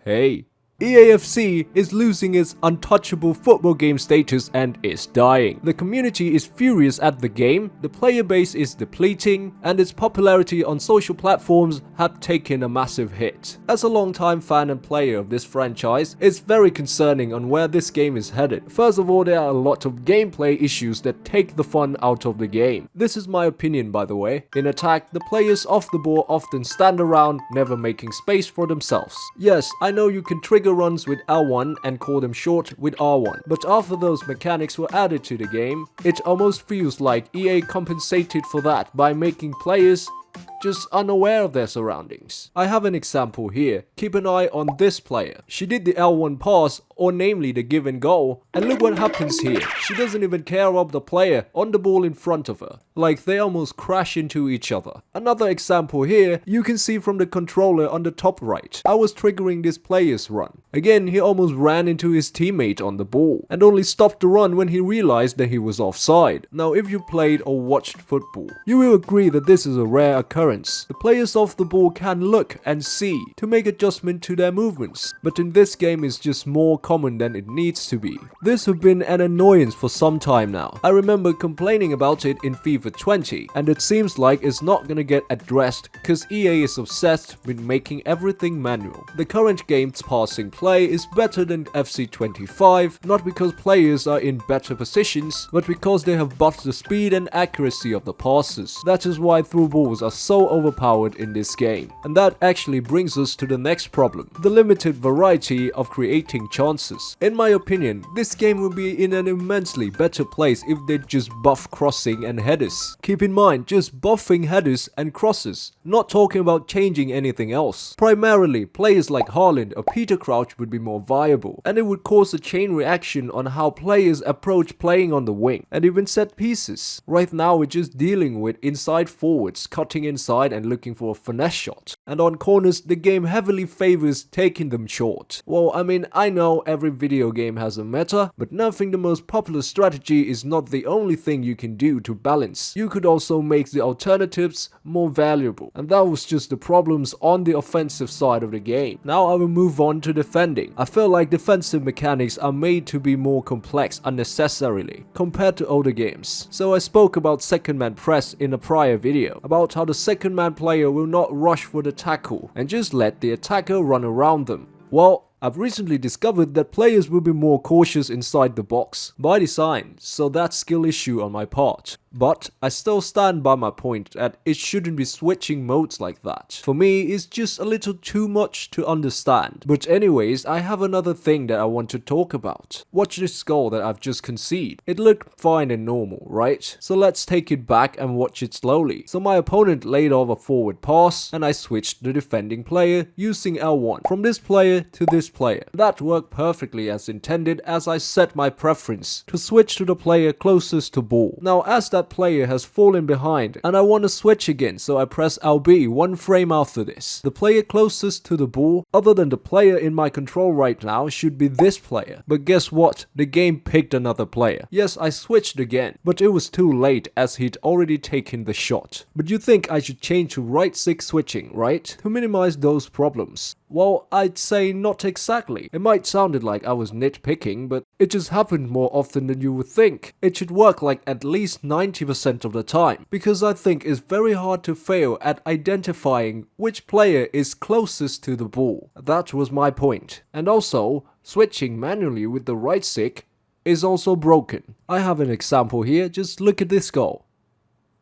Hey, EAFC is losing its untouchable football game status and is dying. The community is furious at the game, the player base is depleting, and its popularity on social platforms have taken a massive hit. As a longtime fan and player of this franchise, it's very concerning on where this game is headed. First of all, there are a lot of gameplay issues that take the fun out of the game. This is my opinion, by the way. In attack, the players off the ball often stand around, never making space for themselves. Yes, I know you can trigger runs with L1 and call them short with R1, but after those mechanics were added to the game, it almost feels like EA compensated for that by making players just unaware of their surroundings. I have an example here. Keep an eye on this player. She did the L1 pass, or namely the give and go, and look what happens here. She doesn't even care about the player on the ball in front of her. Like they almost crash into each other. Another example here, you can see from the controller on the top right. I was triggering this player's run. Again, he almost ran into his teammate on the ball, and only stopped the run when he realized that he was offside. Now if you played or watched football, you will agree that this is a rare occurrence. The players off the ball can look and see to make adjustment to their movements, but in this game it's just more common than it needs to be. This has been an annoyance for some time now. I remember complaining about it in FIFA 20, and it seems like it's not gonna get addressed because EA is obsessed with making everything manual. The current game's passing play is better than FC25, not because players are in better positions, but because they have buffed the speed and accuracy of the passes. That is why through balls are so overpowered in this game. And that actually brings us to the next problem, the limited variety of creating chances. In my opinion, this game will be in an immensely better place if they just buff crossing and headers. Keep in mind, just buffing headers and crosses, not talking about changing anything else. Primarily, players like Haaland or Peter Crouch would be more viable, and it would cause a chain reaction on how players approach playing on the wing, and even set pieces. Right now we're just dealing with inside forwards cutting inside and looking for a finesse shot, and on corners the game heavily favors taking them short. Well, I mean, I know every video game has a meta, but nerfing the most popular strategy is not the only thing you can do to balance. You could also make the alternatives more valuable, and that was just the problems on the offensive side of the game. Now I will move on to defending. I feel like defensive mechanics are made to be more complex unnecessarily compared to older games. So I spoke about second man press in a prior video, about how the second man player will not rush for the tackle and just let the attacker run around them. Well, I've recently discovered that players will be more cautious inside the box by design, so that's skill issue on my part. But I still stand by my point that it shouldn't be switching modes like that. For me, it's just a little too much to understand. But anyways, I have another thing that I want to talk about. Watch this goal that I've just conceded. It looked fine and normal, right? So let's take it back and watch it slowly. So my opponent laid off a forward pass, and I switched the defending player using L1 from this player to this player. That worked perfectly as intended, as I set my preference to switch to the player closest to ball. Now as that player has fallen behind and I want to switch again, so I press LB one frame after this. The player closest to the ball, other than the player in my control right now, should be this player. But guess what? The game picked another player. Yes, I switched again, but it was too late as he'd already taken the shot. But you think I should change to right stick switching, right? To minimize those problems. Well, I'd say not exactly. It might sounded like I was nitpicking, but it just happened more often than you would think. It should work like at least 90% of the time, because I think it's very hard to fail at identifying which player is closest to the ball. That was my point. And also, switching manually with the right stick is also broken. I have an example here, just look at this goal.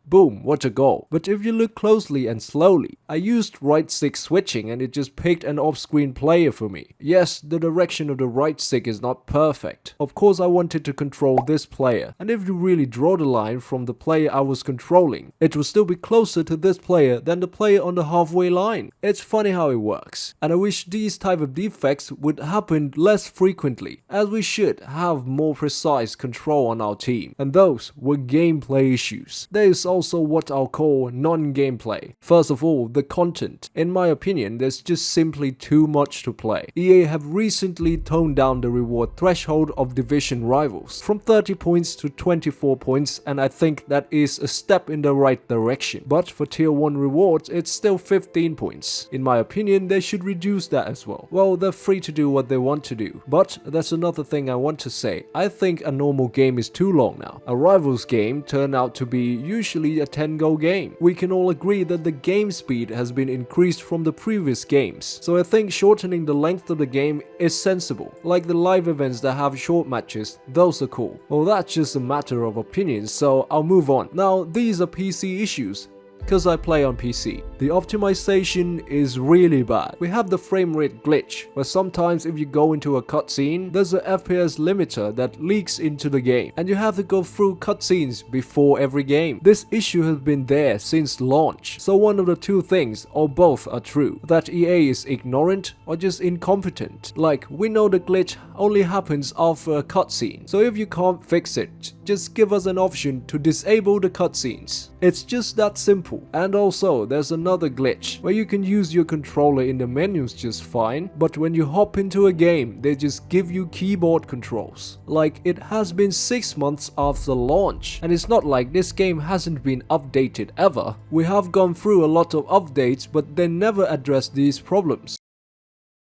Boom, what a goal. But if you look closely and slowly, I used right stick switching and it just picked an off-screen player for me. Yes, the direction of the right stick is not perfect. Of course I wanted to control this player, and if you really draw the line from the player I was controlling, it will still be closer to this player than the player on the halfway line. It's funny how it works, and I wish these type of defects would happen less frequently, as we should have more precise control on our team, and those were gameplay issues. There is also what I'll call non-gameplay. First of all, the content. In my opinion, there's just simply too much to play. EA have recently toned down the reward threshold of division rivals from 30 points to 24 points, and I think that is a step in the right direction. But for tier 1 rewards, it's still 15 points. In my opinion, they should reduce that as well. Well, they're free to do what they want to do. But that's another thing I want to say. I think a normal game is too long now. A rivals game turned out to be usually a 10-goal game. We can all agree that the game speed has been increased from the previous games. So I think shortening the length of the game is sensible. Like the live events that have short matches, those are cool. Well, that's just a matter of opinion, so I'll move on. Now, these are PC issues, because I play on PC. The optimization is really bad. We have the frame rate glitch, where sometimes if you go into a cutscene, there's a FPS limiter that leaks into the game, and you have to go through cutscenes before every game. This issue has been there since launch, so one of the two things, or both are true, that EA is ignorant or just incompetent. Like, we know the glitch only happens after a cutscene, so if you can't fix it, just give us an option to disable the cutscenes. It's just that simple. And also, there's another glitch where you can use your controller in the menus just fine, but when you hop into a game, they just give you keyboard controls. Like, it has been 6 months after launch, and it's not like this game hasn't been updated ever. We have gone through a lot of updates, but they never address these problems.